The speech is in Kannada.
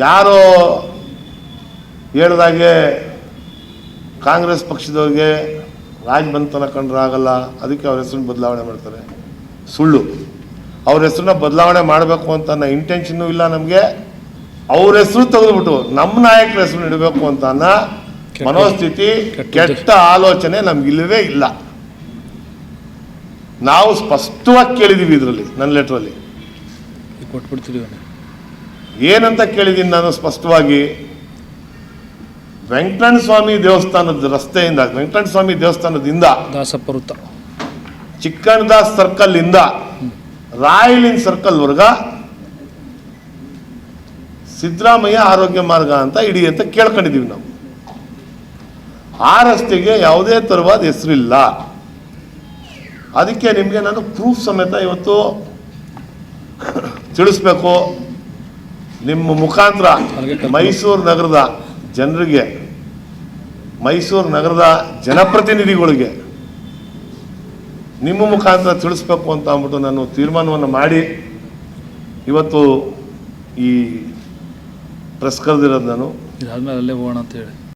ಯಾರೋ ಹೇಳಿದಾಗೆ ಕಾಂಗ್ರೆಸ್ ಪಕ್ಷದವ್ರಿಗೆ ರಾಜ್ ಬಂತನ ಕಂಡ್ರೆ ಆಗಲ್ಲ, ಅದಕ್ಕೆ ಅವ್ರ ಹೆಸರನ್ನ ಬದಲಾವಣೆ ಮಾಡ್ತಾರೆ. ಸುಳ್ಳು. ಅವ್ರ ಹೆಸರನ್ನ ಬದಲಾವಣೆ ಮಾಡಬೇಕು ಅಂತ ಅನ್ನೋ ಇಂಟೆನ್ಷನ್ನು ಇಲ್ಲ ನಮಗೆ. ಅವ್ರ ಹೆಸರು ತೆಗೆದುಬಿಟ್ಟು ನಮ್ಮ ನಾಯಕರ ಹೆಸರು ಇಡಬೇಕು ಅಂತ ಅನ್ನೋ ಮನೋಸ್ಥಿತಿ, ಕೆಟ್ಟ ಆಲೋಚನೆ ನಮ್ಗಿಲ್ಲವೇ ಇಲ್ಲ. ನಾವು ಸ್ಪಷ್ಟವಾಗಿ ಕೇಳಿದ್ದೀವಿ ಇದರಲ್ಲಿ, ನನ್ನ ಲೆಟ್ರಲ್ಲಿ ಕೊಟ್ಬಿಡ್ತಿದ್ದೀವಿ. ಏನಂತ ಕೇಳಿದ್ದೀನಿ ನಾನು ಸ್ಪಷ್ಟವಾಗಿ, ವೆಂಕಟರಮಣ ಸ್ವಾಮಿ ದೇವಸ್ಥಾನದ ರಸ್ತೆಯಿಂದ, ವೆಂಕಟರಮಣ ಸ್ವಾಮಿ ದೇವಸ್ಥಾನದಿಂದ ದಾಸಪ್ಪ ವೃತ್ತ, ಚಿಕ್ಕಣ್ಣದಾಸ್ ಸರ್ಕಲ್ ಇಂದ ರಾಯಲಿನ್ ಸರ್ಕಲ್ ವರ್ಗ ಸಿದ್ದರಾಮಯ್ಯ ಆರೋಗ್ಯ ಮಾರ್ಗ ಅಂತ ಇಡಿ ಅಂತ ಕೇಳ್ಕೊಂಡಿದ್ದೀವಿ ನಾವು. ಆ ರಸ್ತೆಗೆ ಯಾವುದೇ ತರವಾದ ಹೆಸರಿಲ್ಲ. ಅದಕ್ಕೆ ನಿಮಗೆ ನಾನು ಪ್ರೂಫ್ ಸಮೇತ ಇವತ್ತು ತಿಳಿಸ್ಬೇಕು. ನಿಮ್ಮ ಮುಖಾಂತರ ಮೈಸೂರು ನಗರದ ಜನರಿಗೆ, ಮೈಸೂರು ನಗರದ ಜನಪ್ರತಿನಿಧಿಗಳಿಗೆ ನಿಮ್ಮ ಮುಖಾಂತರ ತಿಳಿಸ್ಬೇಕು ಅಂತ ಅಂದ್ಬಿಟ್ಟು ನಾನು ತೀರ್ಮಾನವನ್ನು ಮಾಡಿ ಇವತ್ತು ಈ ಪ್ರೆಸ್ ಕರೆದಿರೋದು. ನಾನು ಇದಾದ್ಮೇಲೆ ಅಲ್ಲೇ ಹೋಗೋಣ ಅಂತ ಹೇಳಿ